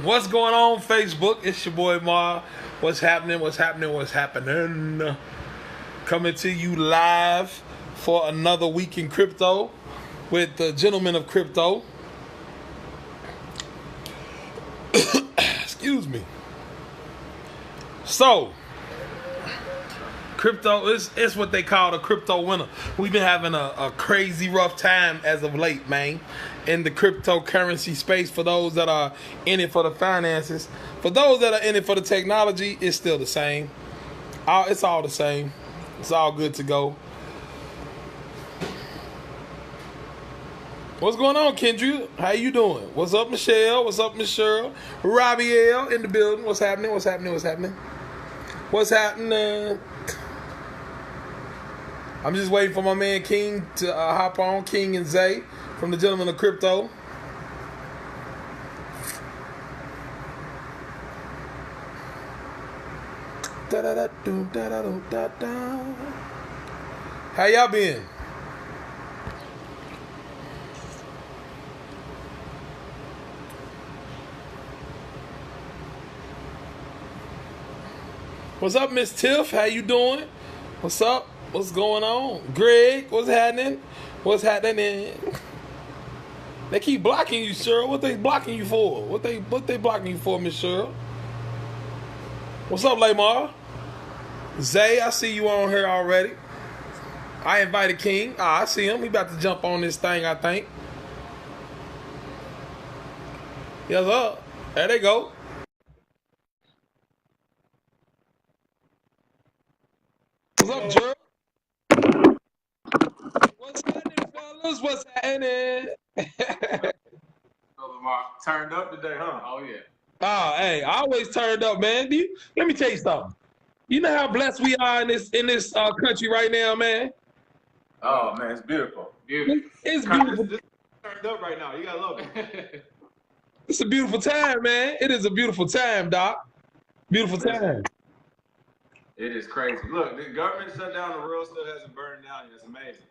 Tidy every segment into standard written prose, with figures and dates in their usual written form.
What's going on, Facebook? It's your boy Mar. What's happening? What's happening? What's happening? Coming to you live for another week in crypto with the gentleman of crypto. Excuse me. So, crypto is what they call the crypto winter. We've been having a crazy rough time as of late, man, in the cryptocurrency space. For those that are in it for the finances, for those that are in it for the technology, it's still the same. It's all the same. It's all good to go. What's going on, Kendra? How you doing? What's up, Michelle? What's up, Michelle? Robbie L in the building. What's happening? What's happening? What's happening? What's happening? I'm just waiting for my man King to hop on, King and Zay from the Gentleman of Crypto. How y'all been? What's up, Miss Tiff? How you doing? What's up? What's going on? Greg, what's happening? What's happening? They keep blocking you, Cheryl. What they blocking you for? What they blocking you for, Miss Cheryl? What's up, Lamar? Zay, I see you on here already. I invited King. I see him. He about to jump on this thing, I think. Yes, sir. There they go. What's up, Gerald? What's happening, fellas? What's happening? Turned up today, huh? Oh, yeah. Oh, hey, I always turned up, man. Let me tell you something. You know how blessed we are in this country right now, man? Oh, man, it's beautiful. It's beautiful. This turned up right now. You gotta love it. It's a beautiful time, man. It is a beautiful time, Doc. Beautiful time. It is crazy. Look, the government shut down, the world still hasn't burned down yet. It's amazing.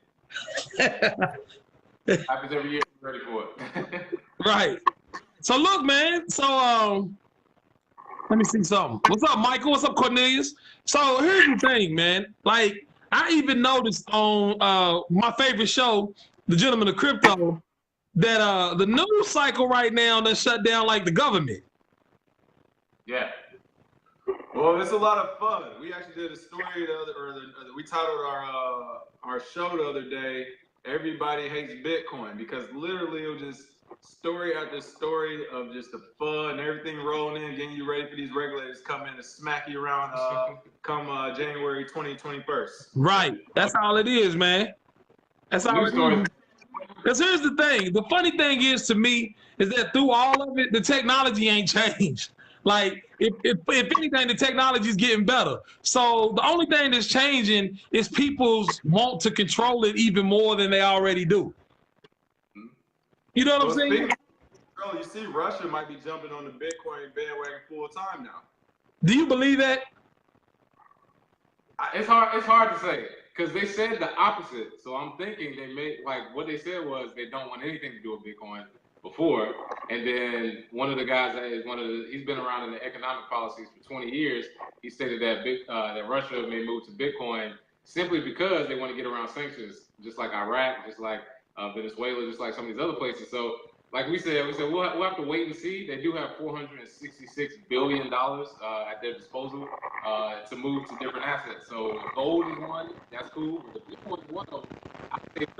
Happens every year. I'm ready for it. Right. So look, man. So let me see something. What's up, Michael? What's up, Cornelius? So here's the thing, man. Like, I even noticed on my favorite show, The Gentleman of Crypto, that the news cycle right now done shut down like the government. Yeah. Well, it's a lot of fun. We actually did a story we titled our show the other day, "Everybody Hates Bitcoin," because literally it was just story after story of just the fun, everything rolling in, getting you ready for these regulators to come in and smack you around come January 2021. Right. That's all it is, man. That's all it is. Because here's the thing. The funny thing is, to me, is that through all of it, the technology ain't changed. Like, if anything, the technology is getting better. So the only thing that's changing is people's want to control it even more than they already do. You know what I'm saying? Bro, you see, Russia might be jumping on the Bitcoin bandwagon full time now. Do you believe that? It's hard to say because they said the opposite. So I'm thinking they made, like, what they said was they don't want anything to do with Bitcoin before. And then one of the guys that is he's been around in the economic policies for 20 years. He stated that that Russia may move to Bitcoin simply because they want to get around sanctions, just like Iraq, just like Venezuela, just like some of these other places. So, like we said we'll have to wait and see. They do have $466 billion at their disposal to move to different assets. So gold is one, that's cool. But the Bitcoin is one of them. I think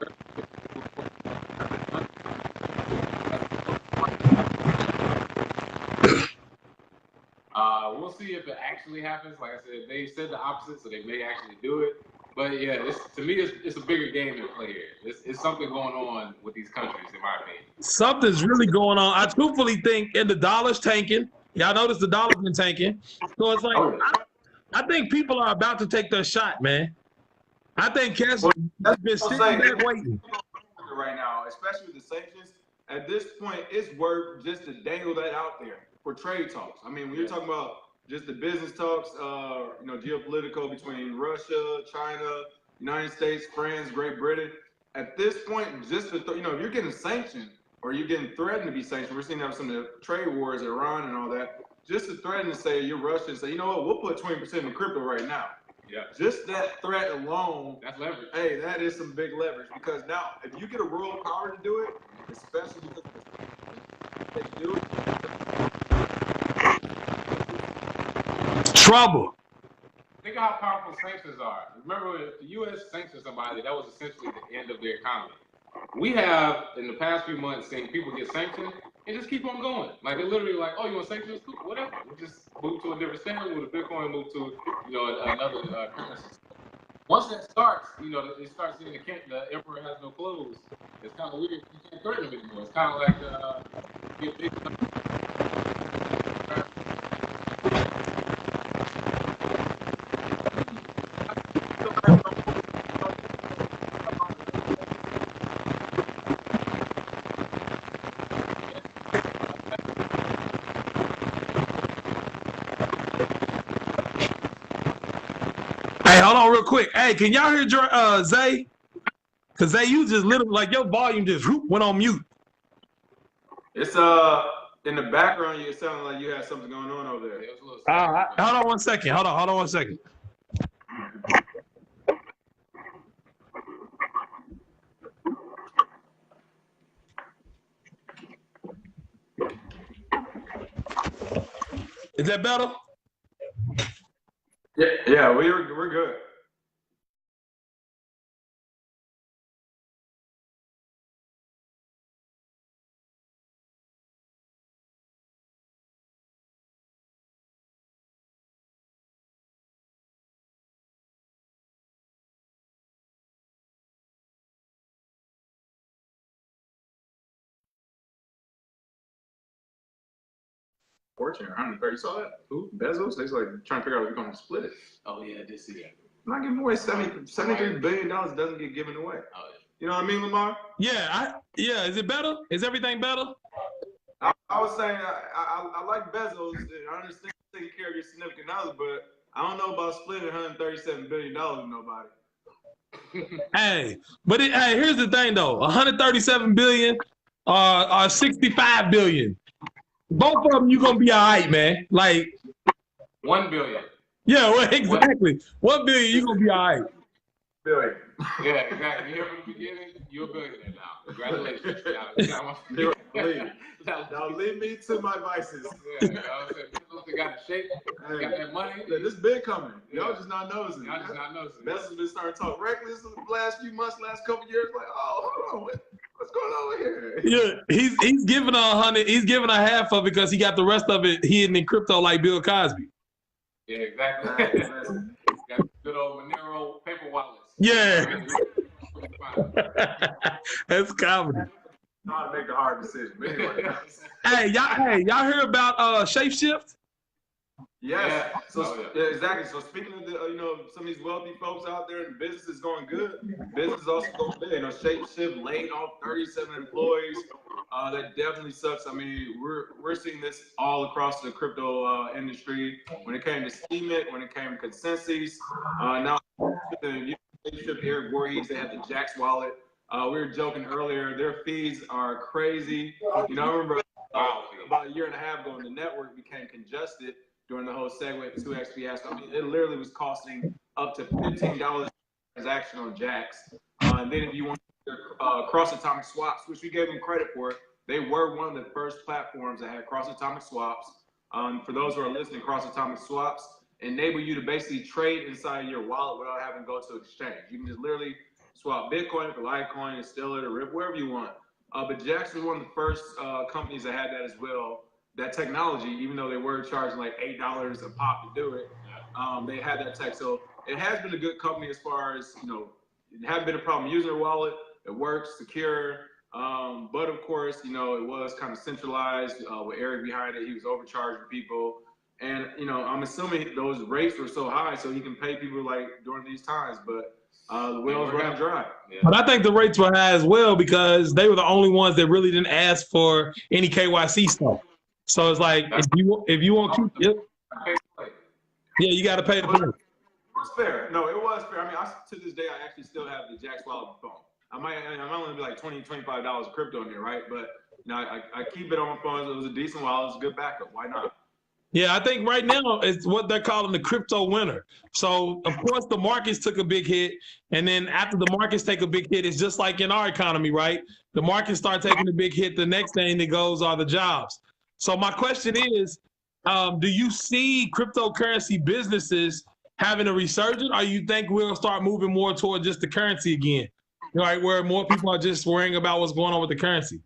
we'll see if it actually happens. Like I said, they said the opposite, so they may actually do it. But yeah, to me, it's a bigger game at play here. It's something going on with these countries, in my opinion. Something's really going on. I truthfully think, and the dollar's tanking. Y'all notice the dollar's been tanking. So it's like, I think people are about to take their shot, man. I think Cass has been sitting back waiting. Right now, especially with the sanctions, at this point, it's worth just to dangle that out there for trade talks. I mean, when you're talking about just the business talks, geopolitical between Russia, China, United States, France, Great Britain. At this point, just to if you're getting sanctioned, or you're getting threatened to be sanctioned. We're seeing that with some of the trade wars, Iran and all that. Just to threaten to say you're Russian, say, you know what, we'll put 20% in crypto right now. Yeah. Just that threat alone, that's leverage. Hey, that is some big leverage, because now if you get a world power to do it, especially because they do it. Trouble. Think of how powerful sanctions are. Remember, if the U.S. sanctioned somebody, that was essentially the end of their economy. We have, in the past few months, seen people get sanctioned and just keep on going. Like, they're literally like, oh, you want sanctions? Cool, whatever. We just move to a different standard with a Bitcoin, move to, another currency. Once that starts, they start seeing the emperor has no clothes. It's kind of weird. You can't threaten them anymore. It's kind of like, get big. Hey, hold on real quick. Hey, can y'all hear Zay? Because Zay, you just literally, like, your volume just went on mute. It's in the background, it sounded like you had something going on over there. Hold on one second. Hold on 1 second. Is that better? Yeah, we're good. Fortune, 130. You saw that? Who? Bezos? They're like trying to figure out if they're going to split it. Oh, yeah, I did see that. I'm not giving away $73 billion doesn't get given away. Oh, yeah. You know what I mean, Lamar? Yeah, is it better? Is everything better? I was saying I like Bezos. I understand taking care of your significant other, but I don't know about splitting $137 billion with nobody. Hey, but here's the thing though: 137 billion or 65 billion. Both of them, you gonna be all right, man. Like 1 billion. Yeah, well, exactly. 1 billion, you gonna be all right. Billion. Yeah, exactly. You hear from the beginning, you're a billionaire now. Congratulations. Now leave me to my vices. Yeah, they got the shape, got that money. This big coming. Y'all just not noticing. Y'all just not noticing. Bezos been starting to talk reckless in the last few months, last couple years. Like, oh, hold on, what's going on here? Yeah, he's giving 100. He's giving a half of it because he got the rest of it hidden in crypto like Bill Cosby. Yeah, exactly. Got good old Monero paper wallets. Yeah. That's comedy. How to make the hard decision. But anyway. Hey, y'all hear about Shapeshift? Yes. So yeah, exactly. So speaking of the, some of these wealthy folks out there, and business is going good. Business is also going big. Shapeshift laid off 37 employees. That definitely sucks. I mean, we're seeing this all across the crypto industry. When it came to Steemit, when it came to Consensus, now Shapeshift, Eric Voorhees, they had the Jax wallet. We were joking earlier. Their fees are crazy. I remember about a year and a half ago, the network became congested during the whole segment 2x fiasco. I mean, it literally was costing up to $15 per transaction on Jax. And then if you want cross-atomic swaps, which we gave them credit for, they were one of the first platforms that had cross-atomic swaps. For those who are listening, cross-atomic swaps enable you to basically trade inside your wallet without having to go to exchange. You can just literally swap Bitcoin for Litecoin, Stellar, or RIP, wherever you want. But Jax was one of the first companies that had that as well. That technology, even though they were charging like $8 a pop to do it, they had that tech. So it has been a good company as far as, it hasn't been a problem using their wallet. It works, secure. But of course, it was kind of centralized with Eric behind it. He was overcharging people. And, I'm assuming those rates were so high so he can pay people like during these times. But the wells ran dry. Yeah. But I think the rates were high as well because they were the only ones that really didn't ask for any KYC stuff. So it's like if you want to keep you got to pay the price. It's fair. No, it was fair. I mean, to this day, I actually still have the Jax wallet phone. I might only be like $20, $25 of crypto in there, right? But I keep it on my phone. It was a decent wallet. It's a good backup. Why not? Yeah, I think right now it's what they're calling the crypto winter. So of course the markets took a big hit, and then after the markets take a big hit, it's just like in our economy, right? The markets start taking a big hit. The next thing that goes are the jobs. So my question is, do you see cryptocurrency businesses having a resurgence, or you think we'll start moving more toward just the currency again, right? Where more people are just worrying about what's going on with the currency.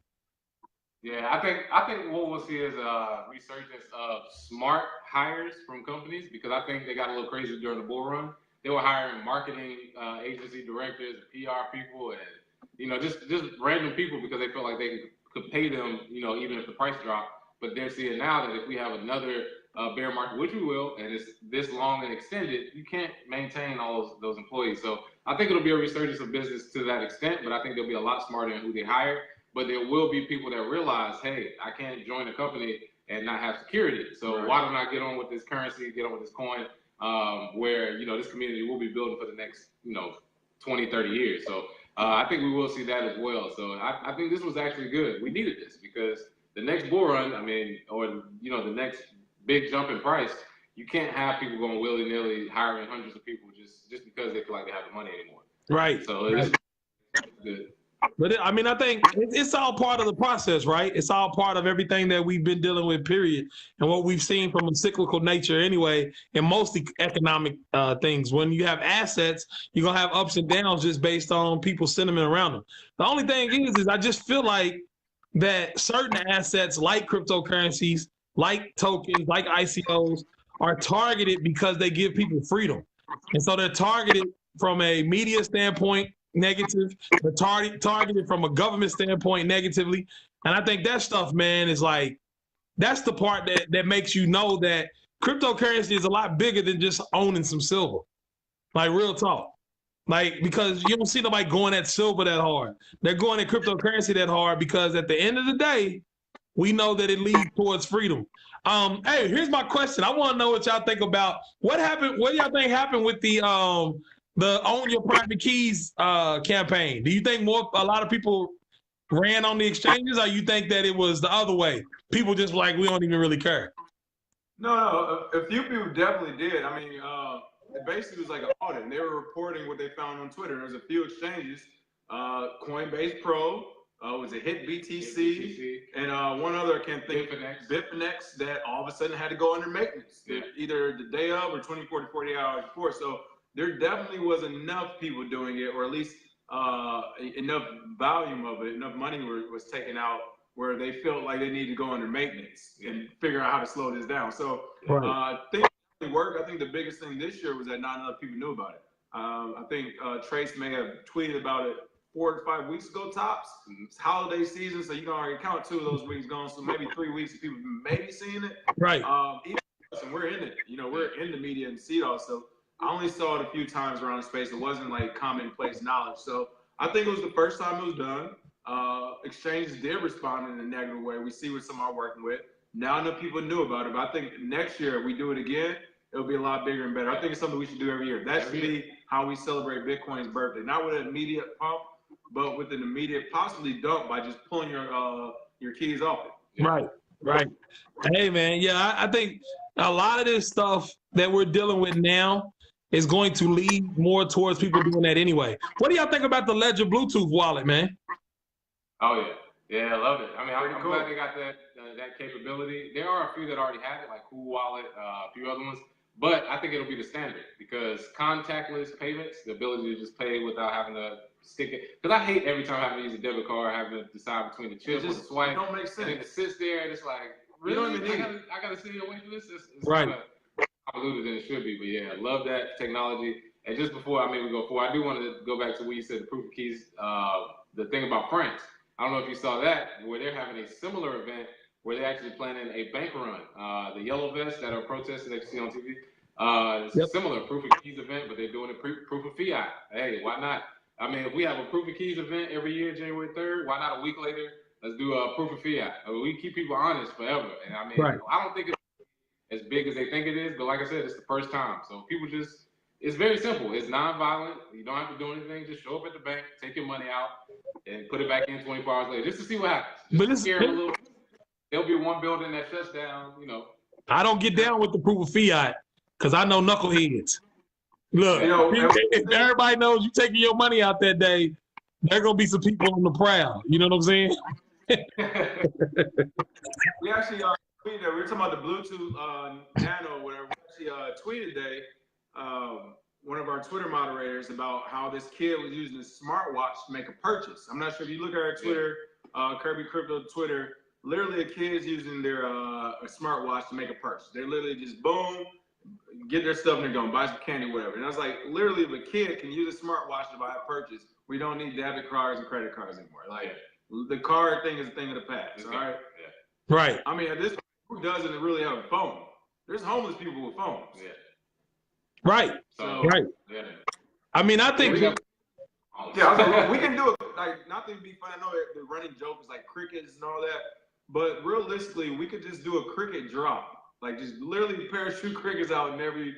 Yeah, I think what we'll see is a resurgence of smart hires from companies, because I think they got a little crazy during the bull run. They were hiring marketing agency directors, PR people, and just random people because they felt like they could pay them, even if the price dropped. But they're seeing now that if we have another bear market, which we will, and it's this long and extended, you can't maintain all those employees. So I think it'll be a resurgence of business to that extent, but I think they'll be a lot smarter in who they hire. But there will be people that realize, hey, I can't join a company and not have security. So why don't I get on with this currency, get on with this coin, where, this community will be building for the next, 20, 30 years. So I think we will see that as well. So I think this was actually good. We needed this because the next bull run, or, the next big jump in price, you can't have people going willy-nilly hiring hundreds of people just because they feel like they have the money anymore. Right. So it's good. But I think it's all part of the process, right? It's all part of everything that we've been dealing with, period. And what we've seen from a cyclical nature anyway, in most economic things. When you have assets, you're going to have ups and downs just based on people's sentiment around them. The only thing is I just feel like that certain assets like cryptocurrencies, like tokens, like ICOs are targeted because they give people freedom. And so they're targeted from a media standpoint, negative, but targeted from a government standpoint negatively. And I think that stuff, man, is like, that's the part that makes you know that cryptocurrency is a lot bigger than just owning some silver. Like, real talk. Like, because you don't see nobody going at silver that hard. They're going at cryptocurrency that hard because at the end of the day, we know that it leads towards freedom. Hey, here's my question. I want to know what y'all think about what happened. What do y'all think happened with the Own Your Private Keys campaign? Do you think a lot of people ran on the exchanges, or you think that it was the other way? People just like, we don't even really care. No, a few people definitely did. It basically was like an audit, and they were reporting what they found on Twitter. There's a few exchanges, Coinbase Pro, was it Hit BTC, and one other I can't think, Bitfinex, that all of a sudden had to go under maintenance, either the day of or 24 to 48 hours before. So there definitely was enough people doing it, or at least enough volume of it, enough money was taken out where they felt like they needed to go under maintenance and figure out how to slow this down. So I think it worked. I think the biggest thing this year was that not enough people knew about it. I think Trace may have tweeted about it 4 to 5 weeks ago tops. It's holiday season, so you can already count 2 of those weeks gone. So maybe 3 weeks of people maybe seeing it. Right. Even we're in it. We're in the media and see it all. So I only saw it a few times around the space. It wasn't like commonplace knowledge. So I think it was the first time it was done. Exchanges did respond in a negative way. We see what some are working with. Now enough people knew about it. But I think next year, if we do it again, it'll be a lot bigger and better. I think it's something we should do every year. That should be how we celebrate Bitcoin's birthday. Not with an immediate pump, but with an immediate possibly dump by just pulling your keys off it. Right. Hey, man. Yeah, I think a lot of this stuff that we're dealing with now is going to lead more towards people doing that anyway. What do y'all think about the Ledger Bluetooth wallet, man? Oh, yeah. I love it. I'm glad they got that capability. There are a few that already have it, like Cool Wallet, a few other ones. But I think it'll be the standard because contactless payments, the ability to just pay without having to stick it. Because I hate every time I have to use a debit card, having to decide between the chip or the swipe. It don't make sense. And then it sits there and it's like, really? I got to sit here and wait for this? It's right. Convoluted than it should be. But yeah, I love that technology. And just before we go forward, I do want to go back to what you said, the proof of keys, the thing about France. I don't know if you saw that, where they're having a similar event where they're actually planning a bank run. The yellow vests that are protesting that you see on TV. It's a similar proof of keys event, but they're doing a proof of fiat. Hey, why not? If we have a proof of keys event every year, January 3rd, why not a week later, let's do a proof of fiat? We keep people honest forever. And I don't think it's as big as they think it is, but like I said, it's the first time. So people just It's very simple. It's non-violent. You don't have to do anything. Just show up at the bank, take your money out, and put it back in 24 hours later, just to see what happens. Just to scare them a little. There'll be one building that shuts down. You know. I don't get down with the proof of fiat because I know knuckleheads. Look, if everybody knows you taking your money out that day, there gonna be some people on the prowl. You know what I'm saying? We actually tweeted that we were talking about the Bluetooth Nano, whatever. We actually tweeted today. One of our Twitter moderators about how this kid was using his smartwatch to make a purchase. I'm not sure if you look at our Twitter, Kirby Crypto Twitter. Literally, a kid's using their a smartwatch to make a purchase. They literally just boom, get their stuff and they're going buy some candy, whatever. And I was like, literally, if a kid can use a smartwatch to buy a purchase, we don't need debit cards and credit cards anymore. Like the card thing is a thing of the past. All right. Yeah. Right. I mean, at this point, who doesn't really have a phone? There's homeless people with phones. Yeah. Right. So, right. Yeah. I mean, I think. Yeah, I was like, we can do it. Like, not to be funny. I know the running joke is like crickets and all that. But realistically, we could just do a cricket drop, like just literally parachute crickets out in every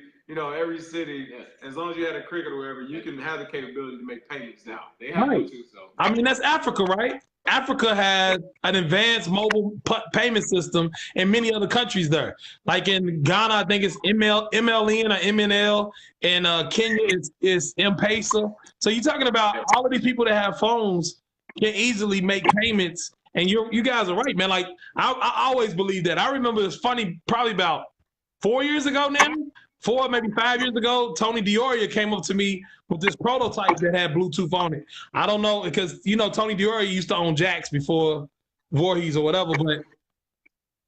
city. Yes. As long as you had a cricket or whatever, you can have the capability to make payments now. They have Bluetooth, so. I mean, that's Africa, right? Africa has an advanced mobile payment system, and many other countries there. Like in Ghana, I think it's MLN or MNL, and Kenya is M-Pesa. So you're talking about all of these people that have phones can easily make payments. And you guys are right, man. Like I always believe that. I remember it's funny, probably about 4 years ago now, 4 maybe 5 years ago, Tony Dioria came up to me with this prototype that had Bluetooth on it. I don't know, because Tony Dioria used to own Jax before Voorhees or whatever, but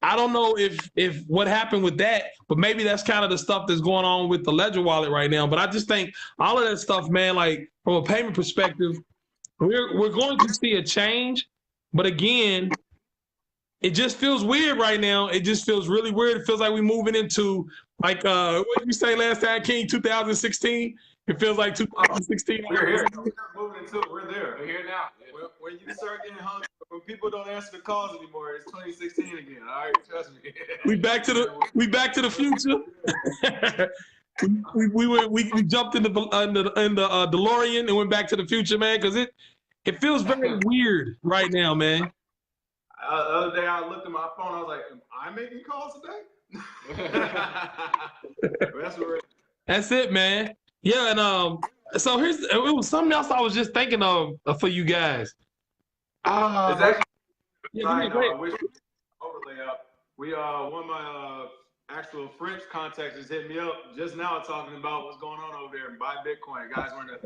I don't know if what happened with that, but maybe that's kind of the stuff that's going on with the Ledger wallet right now. But I just think all of that stuff, man, like from a payment perspective, we're going to see a change. But again, it just feels weird right now. It just feels really weird. It feels like we're moving into like what did you say last time, King? 2016. It feels like 2016. We're here. We're not moving into it. We're there. We're here now. When you start getting hung, when people don't answer the calls anymore, it's 2016 again. All right, trust me. We back to the future. we jumped in the DeLorean and went back to the future, man, because it feels very weird right now, man. The other day, I looked at my phone. I was like, "Am I making calls today?" That's it, man. Yeah, and so it was something else I was just thinking of for you guys. It's actually overlay up. One of my actual French contacts just hit me up just now talking about what's going on over there and buy Bitcoin. Guys want to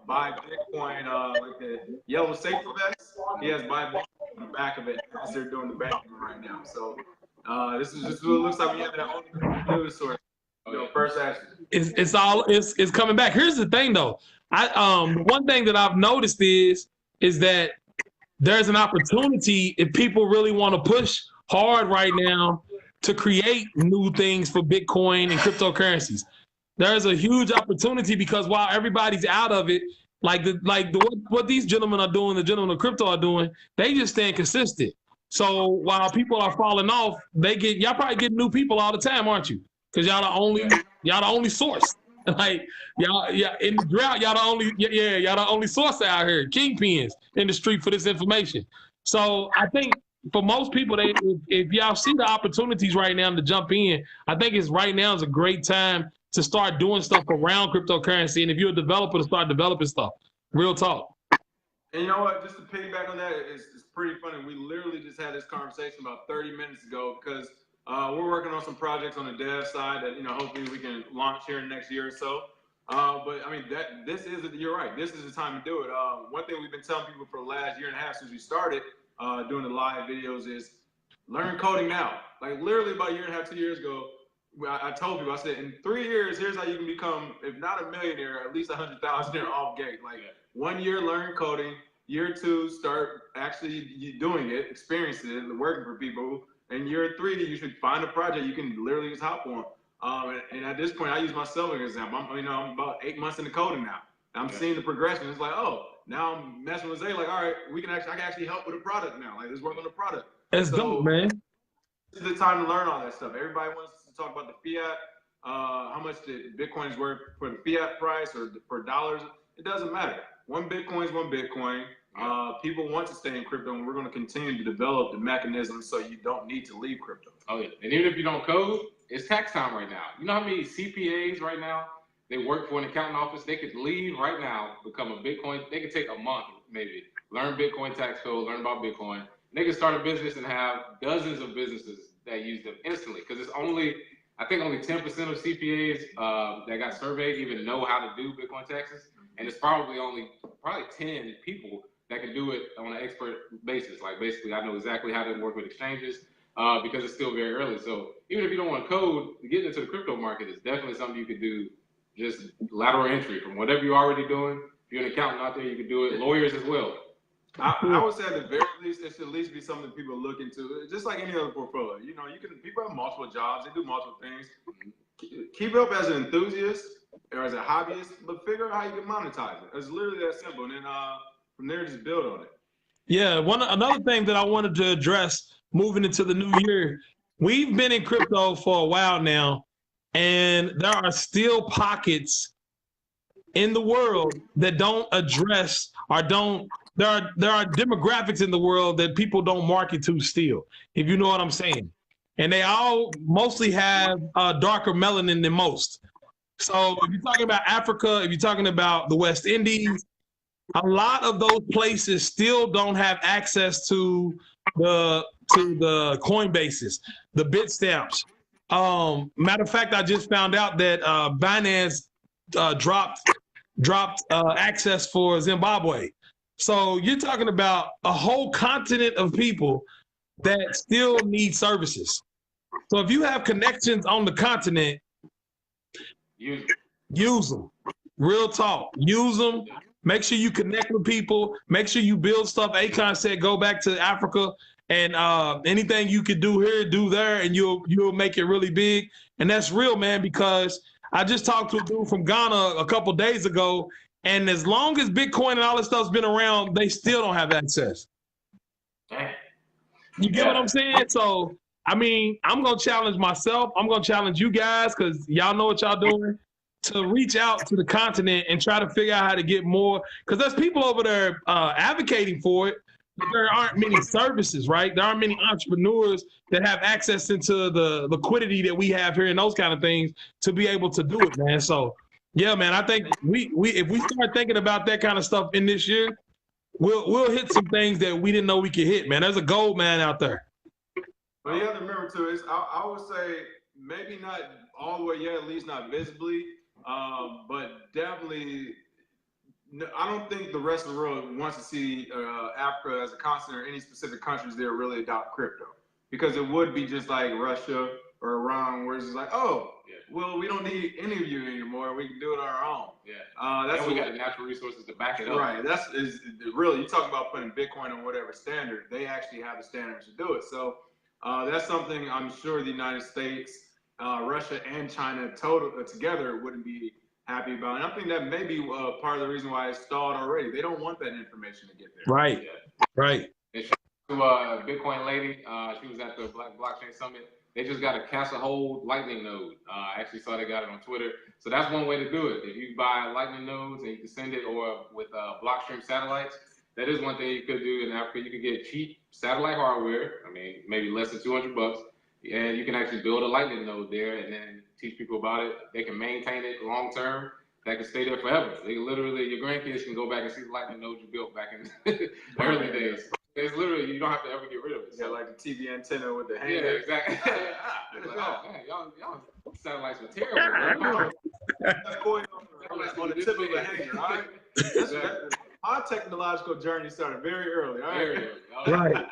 buy Bitcoin, like the yellow safety vest. He has buy Bitcoin on the back of it as they're doing the banking right now. So this is just what it looks like. We have that news source. First action. It's coming back. Here's the thing, though. One thing that I've noticed is that there's an opportunity if people really want to push hard right now to create new things for Bitcoin and cryptocurrencies. There's a huge opportunity because while everybody's out of it, what these gentlemen are doing, the gentlemen of crypto are doing, they just staying consistent. So while people are falling off, y'all probably get new people all the time, aren't you? Because y'all the only source. Like y'all in the drought, y'all the only source out here, kingpins in the street for this information. So I think for most people, if y'all see the opportunities right now to jump in, I think right now is a great time to start doing stuff around cryptocurrency. And if you're a developer, to start developing stuff. Real talk. And you know what? Just to piggyback on that, it's pretty funny. We literally just had this conversation about 30 minutes ago because we're working on some projects on the dev side that hopefully we can launch here in the next year or so. But I mean, you're right. This is the time to do it. One thing we've been telling people for the last year and a half since we started doing the live videos is learn coding now. Like literally about a year and a half, 2 years ago, I told people, I said, in 3 years, here's how you can become, if not a millionaire, at least 100,000 off gate. Like 1 year, learn coding. Year 2, start actually doing it, experiencing it, working for people. And year 3, you should find a project you can literally just hop on. And at this point, I use myself as an example. I'm about 8 months into coding now. I'm seeing the progression. It's like, oh, now I'm messing with Zay. Like, all right, I can actually help with a product now. Like, let's work on the product. That's dope, man. This is the time to learn all that stuff. Everybody wants to talk about the fiat how much the Bitcoin is worth for the fiat price or for dollars. It doesn't matter. One Bitcoin is one Bitcoin. People want to stay in crypto, and we're going to continue to develop the mechanisms so you don't need to leave crypto. Oh yeah, and even if you don't code, it's tax time right now. You know how many CPAs right now, they work for an accounting office, they could leave right now, become a Bitcoin, they could take a month maybe, learn Bitcoin tax code, learn about Bitcoin. They could start a business and have dozens of businesses that use them instantly, because it's only, I think only 10% of CPAs that got surveyed even know how to do Bitcoin taxes, and it's probably 10 people that can do it on an expert basis. Like basically, I know exactly how to work with exchanges because it's still very early. So even if you don't want to code, getting into the crypto market is definitely something you could do, just lateral entry from whatever you're already doing. If you're an accountant out there, you could do it. Lawyers as well. I would say at the very least, it should at least be something people look into. Just like any other portfolio, you know, people have multiple jobs, they do multiple things. Keep it up as an enthusiast or as a hobbyist, but figure out how you can monetize it. It's literally that simple, and then from there, just build on it. Yeah, another thing that I wanted to address moving into the new year, we've been in crypto for a while now, and there are still pockets in the world that don't address or don't. There are demographics in the world that people don't market to still, if you know what I'm saying. And they all mostly have darker melanin than most. So if you're talking about Africa, if you're talking about the West Indies, a lot of those places still don't have access to the Coinbases, the Bitstamps. Matter of fact, I just found out that Binance dropped access for Zimbabwe. So you're talking about a whole continent of people that still need services. So if you have connections on the continent, use them. Real talk. Use them. Make sure you connect with people. Make sure you build stuff. Akon said, go back to Africa, and anything you could do here, do there, and you'll make it really big. And that's real, man, because I just talked to a dude from Ghana a couple days ago, and as long as Bitcoin and all this stuff's been around, they still don't have access. You get what I'm saying? So, I mean, I'm going to challenge myself. I'm going to challenge you guys, because y'all know what y'all doing, to reach out to the continent and try to figure out how to get more. Because there's people over there advocating for it, but there aren't many services, right? There aren't many entrepreneurs that have access into the liquidity that we have here and those kind of things to be able to do it, man. So, yeah, man, I think we if we start thinking about that kind of stuff in this year, we'll hit some things that we didn't know we could hit, man. There's a gold mine out there. But you have to remember too, I would say maybe not all the way yet, at least not visibly, but definitely, I don't think the rest of the world wants to see Africa as a continent or any specific countries there really adopt crypto, because it would be just like Russia or Iran, where it's just like, oh, well, we don't need any of you anymore. We can do it on our own. That's and we got the natural resources to back it up. Right. Is really, you talk about putting Bitcoin on whatever standard. They actually have the standards to do it. So that's something I'm sure the United States, Russia, and China together wouldn't be happy about. And I think that may be part of the reason why it's stalled already. They don't want that information to get there. Right. Right. And to Bitcoin lady, she was at the Black Blockchain Summit. They just got a Castle Hold Lightning node. I actually saw they got it on Twitter. So that's one way to do it. If you buy Lightning nodes and you can send it, or with Blockstream satellites, that is one thing you could do in Africa. You can get cheap satellite hardware. I mean, maybe less than $200, and you can actually build a Lightning node there and then teach people about it. They can maintain it long term. That can stay there forever. They can literally, your grandkids can go back and see the Lightning node you built back in the early days. It's literally, you don't have to ever get rid of it. So, like the TV antenna with the hanger. Yeah, exactly. Like, oh man, y'all satellites were terrible. That's going on the tip of the hanger, all right? Exactly. Our technological journey started very early, all right? Right.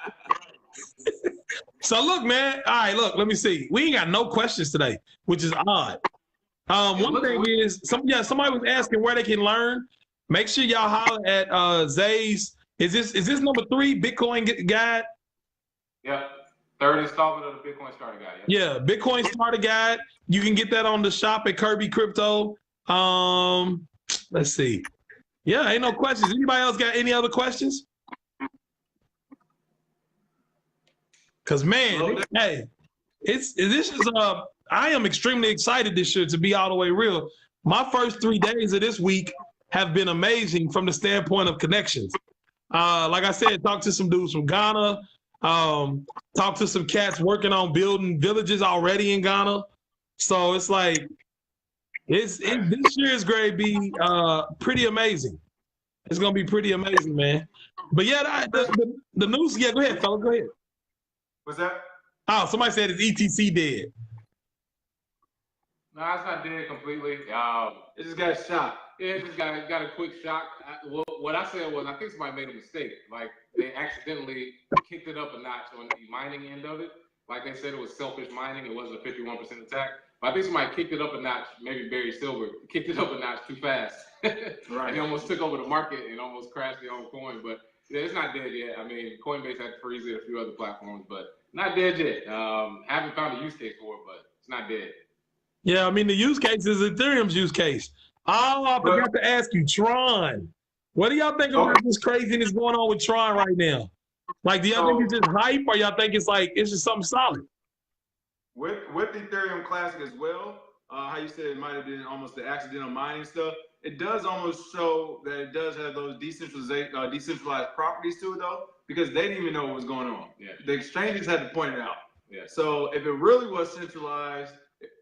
So look, man. All right, look. Let me see. We ain't got no questions today, which is odd. One thing is, somebody was asking where they can learn. Make sure y'all holler at Zay's. Is this number 3 Bitcoin guide? Yeah, 3rd installment of the Bitcoin Starter Guide. Yeah, Bitcoin Starter Guide. You can get that on the shop at Kirby Crypto. Let's see. Yeah, ain't no questions. Anybody else got any other questions? Cause man, hey, this is I am extremely excited this year, to be all the way real. My first 3 days of this week have been amazing from the standpoint of connections. Like I said, talked to some dudes from Ghana, talked to some cats working on building villages already in Ghana. So it's like, this year is going to be pretty amazing. It's going to be pretty amazing, man. But yeah, the news, yeah, go ahead, fella, go ahead. What's that? Oh, somebody said it's ETC dead. No, it's not dead completely. It just got shot. Yeah, it just got a quick shock. What I said was, I think somebody made a mistake. Like, they accidentally kicked it up a notch on the mining end of it. Like they said, it was selfish mining. It wasn't a 51% attack. But I think somebody kicked it up a notch, maybe Barry Silver, kicked it up a notch too fast. Right. And he almost took over the market and almost crashed the own coin. But yeah, it's not dead yet. I mean, Coinbase had to freeze it, a few other platforms, but not dead yet. Haven't found a use case for it, but it's not dead. Yeah, I mean, the use case is Ethereum's use case. Oh, I forgot to ask you, Tron. What do y'all think about this craziness going on with Tron right now? Like, do y'all think it's just hype, or y'all think it's like, it's just something solid? With Ethereum Classic as well, how you said it might have been almost the accidental mining stuff, it does almost show that it does have those decentralized properties to it, though, because they didn't even know what was going on. Yeah. The exchanges had to point it out. Yeah. So if it really was centralized,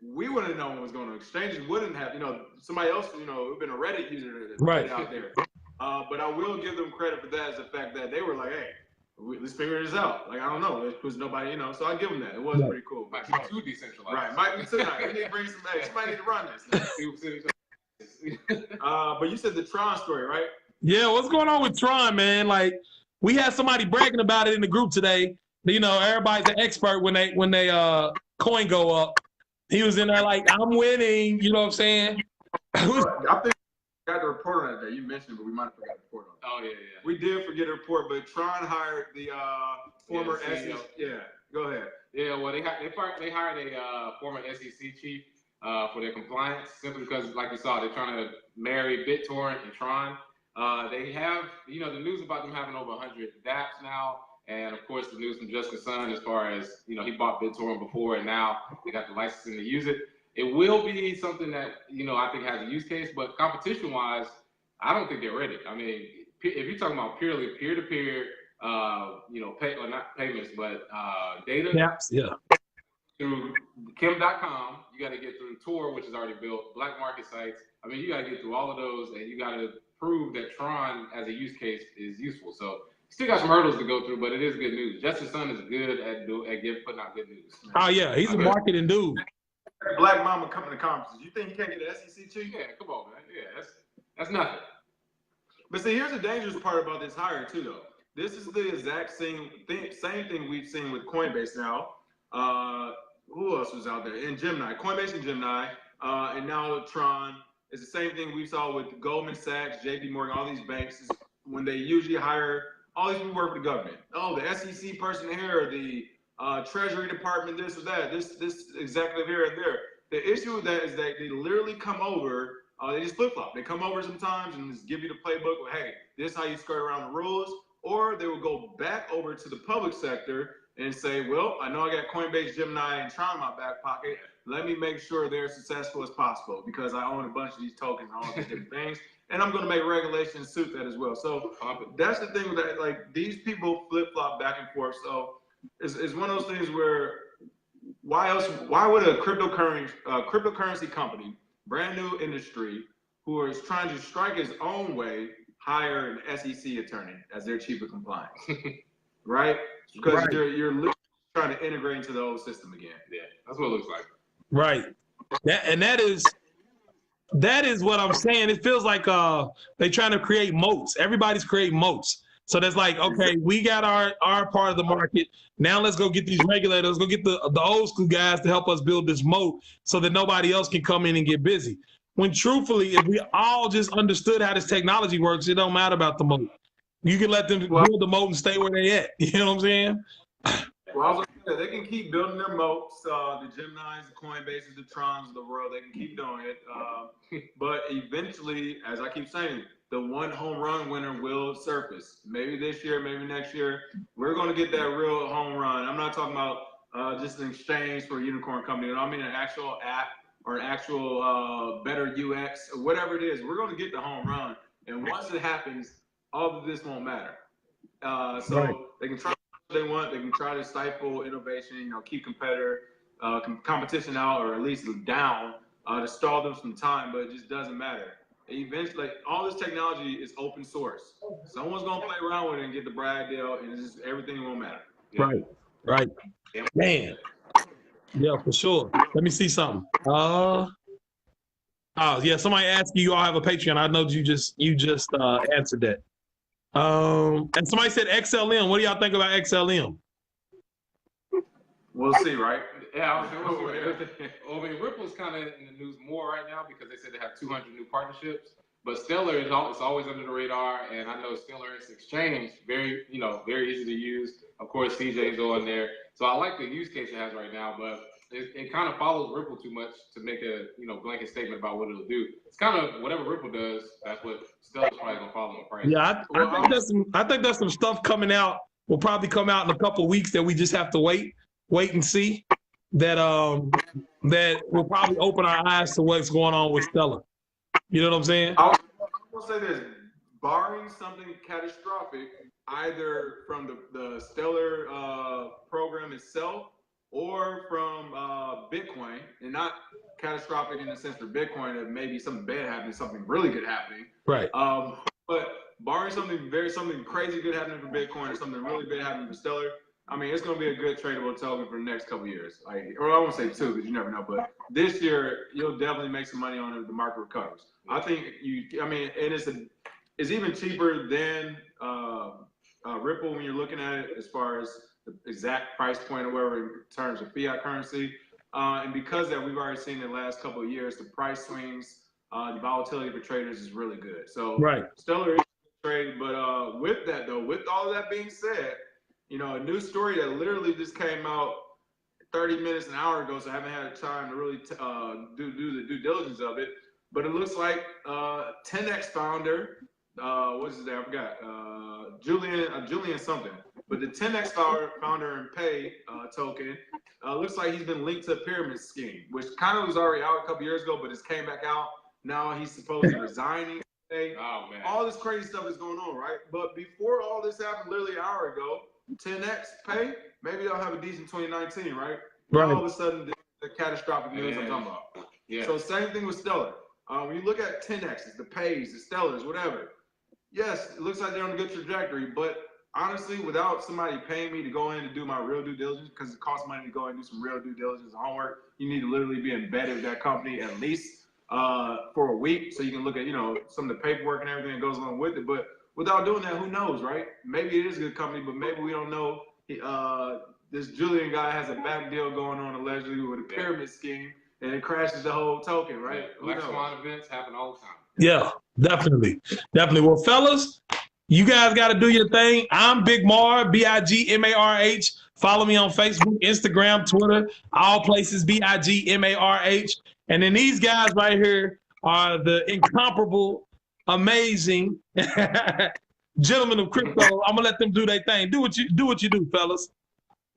we wouldn't have known what was going on. Exchanges wouldn't have, somebody else, would have been a Reddit user right out there. But I will give them credit for that, as the fact that they were like, hey, let's figure this out. Like, I don't know. Because nobody, so I give them that. It was pretty cool. Might be too decentralized. Right. Might be too nice. We need to bring some, somebody need to run this. But you said the Tron story, right? Yeah, what's going on with Tron, man? Like, we had somebody bragging about it in the group today. Everybody's an expert when they coin go up. He was in there like, I'm winning. You know what I'm saying? I think we got the report on that day. You mentioned, but we might have forgot the report on it. Oh, yeah. We did forget a report, but Tron hired the former SEC. Yeah, go ahead. Yeah, well, they hired a former SEC chief for their compliance, simply because, like you saw, they're trying to marry BitTorrent and Tron. They have, the news about them having over 100 dApps now. And of course, the news from Just Concerned, as far as, he bought BitTorrent before, and now they got the licensing to use it. It will be something that, I think has a use case, but competition-wise, I don't think they're ready. I mean, if you're talking about purely peer-to-peer, or not payments, but data. Yeah. Through Kim.com, you got to get through Tor, which is already built, black market sites. I mean, you got to get through all of those, and you got to prove that Tron as a use case is useful. So, still got some hurdles to go through, but it is good news. Justin Sun is good at putting out good news. Oh, yeah. He's a marketing dude. Black mama coming to conferences. You think he can't get an SEC chief? Yeah, come on, man. Yeah, that's nothing. But see, here's the dangerous part about this hire, too, though. This is the exact same thing we've seen with Coinbase now. Who else was out there? In Gemini. Coinbase and Gemini. And now with Tron. It's the same thing we saw with Goldman Sachs, JP Morgan, all these banks. Is when they usually hire all these people work for the government. Oh, the SEC person here, the Treasury Department, this or that, this executive here and there. The issue with that is that they literally come over, they just flip-flop. They come over sometimes and just give you the playbook, well, hey, this is how you skirt around the rules. Or they will go back over to the public sector and say, well, I know I got Coinbase, Gemini, and Tron in my back pocket. Let me make sure they're as successful as possible because I own a bunch of these tokens and all these different things. And I'm going to make regulations suit that as well. So that's the thing with that. Like, these people flip-flop back and forth. So it's one of those things where why would a cryptocurrency company, brand new industry, who is trying to strike its own way, hire an SEC attorney as their chief of compliance, right? Because you're literally trying to integrate into the old system again. Yeah, that's what it looks like. Right. That is what I'm saying. It feels like they're trying to create moats. Everybody's creating moats. So that's like, okay, we got our part of the market. Now let's go get these regulators, go get the old school guys to help us build this moat so that nobody else can come in and get busy. When truthfully, if we all just understood how this technology works, it don't matter about the moat. You can let them build the moat and stay where they at. You know what I'm saying? Well, I was gonna say, they can keep building their moats, the Geminis, the Coinbases, the Trons of the world, they can keep doing it. But eventually, as I keep saying, the one home run winner will surface. Maybe this year, maybe next year, we're going to get that real home run. I'm not talking about just in exchange for a unicorn company. You know what I mean? An actual app or an actual better UX or whatever it is. We're going to get the home run. And once it happens, all of this won't matter. So they can try what they want. They can try to stifle innovation, you know, keep competition out or at least down to stall them some time, but it just doesn't matter. Eventually, all this technology is open source. Someone's gonna play around with it and get the brag deal, and it's just everything won't matter. Yeah. Right. Man. Yeah, for sure. Let me see something. Oh yeah, somebody asked you all have a Patreon. I know you just answered that. And somebody said XLM. What do y'all think about XLM? We'll see, right? Yeah, I was saying, Ripple's kind of in the news more right now because they said they have 200 new partnerships. But Stellar is always under the radar, and I know Stellar is Exchange, very easy to use. Of course, CJ's on there, so I like the use case it has right now. But it kind of follows Ripple too much to make a blanket statement about what it'll do. It's kind of whatever Ripple does, that's what Stellar's probably gonna follow in price. Yeah, I think there's some stuff coming out. Will probably come out in a couple of weeks that we just have to wait and see. That will probably open our eyes to what's going on with Stellar. You know what I'm saying? I will say this: barring something catastrophic, either from the Stellar program itself or from Bitcoin, and not catastrophic in the sense for Bitcoin that maybe something bad happening, something really good happening. Right. But barring something crazy good happening for Bitcoin or something really bad happening for Stellar, I mean, it's going to be a good tradable token for the next couple of years. Or I won't say 2 because you never know, but this year you'll definitely make some money on it if the market recovers. I think it's even cheaper than Ripple when you're looking at it as far as the exact price point or whatever in terms of fiat currency. And because that we've already seen in the last couple of years, the price swings, the volatility for traders is really good. So Stellar is a trade, but with that though, with all of that being said, a new story that literally just came out 30 minutes, an hour ago, so I haven't had time to really do the due diligence of it. But it looks like 10X founder, what's his name? I forgot. Julian something. But the 10X founder and pay token looks like he's been linked to a pyramid scheme, which kind of was already out a couple years ago, but it's came back out. Now he's supposedly resigning. Oh, man. All this crazy stuff is going on, right? But before all this happened, literally an hour ago, 10X pay, maybe they'll have a decent 2019, right? Right. All of a sudden, the catastrophic news I'm talking about. Yeah. So same thing with Stellar. When you look at 10Xs, the pays, the Stellars, whatever, yes, it looks like they're on a good trajectory, but honestly, without somebody paying me to go in and do my real due diligence, because it costs money to go and do some real due diligence homework, you need to literally be embedded with that company at least for a week so you can look at, some of the paperwork and everything that goes along with it. But without doing that, who knows, right? Maybe it is a good company, but maybe we don't know. This Julian guy has a back deal going on allegedly with a pyramid scheme, and it crashes the whole token, right? Black swan events happen all the time. Yeah, definitely. Well, fellas, you guys got to do your thing. I'm Big Mar, BIGMARH. Follow me on Facebook, Instagram, Twitter, all places, BIGMARH. And then these guys right here are the incomparable, amazing gentlemen of crypto. I'm gonna let them do their thing. Do what you do, fellas.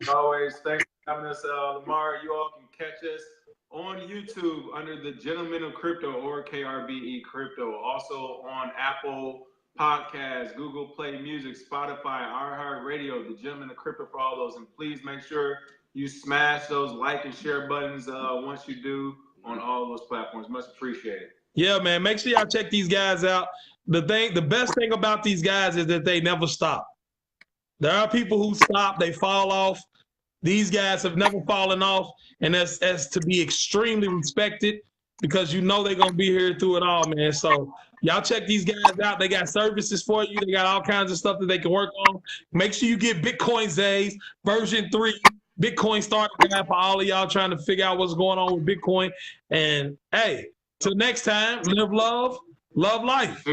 Always, thanks for having us, Lamar. You all can catch us on YouTube under the Gentlemen of Crypto or KRBE Crypto. Also on Apple Podcasts, Google Play Music, Spotify, iHeartRadio, the Gentlemen of Crypto for all those. And please make sure you smash those like and share buttons once you do on all those platforms. Much appreciated. Yeah, man. Make sure y'all check these guys out. The best thing about these guys is that they never stop. There are people who stop, they fall off. These guys have never fallen off, and that's to be extremely respected because they're gonna be here through it all, man. So y'all check these guys out. They got services for you. They got all kinds of stuff that they can work on. Make sure you get Bitcoin Zays version 3, Bitcoin starter guide for all of y'all trying to figure out what's going on with Bitcoin. And hey, till next time, live love life.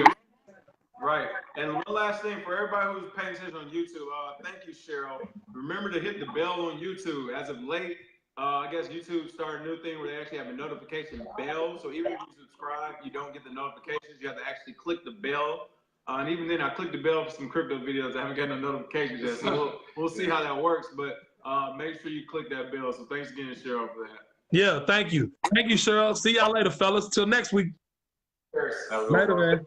Right. And one last thing for everybody who's paying attention on YouTube, thank you, Cheryl. Remember to hit the bell on YouTube. As of late, I guess YouTube started a new thing where they actually have a notification bell. So even if you subscribe, you don't get the notifications. You have to actually click the bell. And even then, I clicked the bell for some crypto videos. I haven't got no notifications yet. So we'll see how that works. But make sure you click that bell. So thanks again, Cheryl, for that. Yeah, thank you. Thank you, Cheryl. See y'all later, fellas. Till next week. Cheers. Later, man.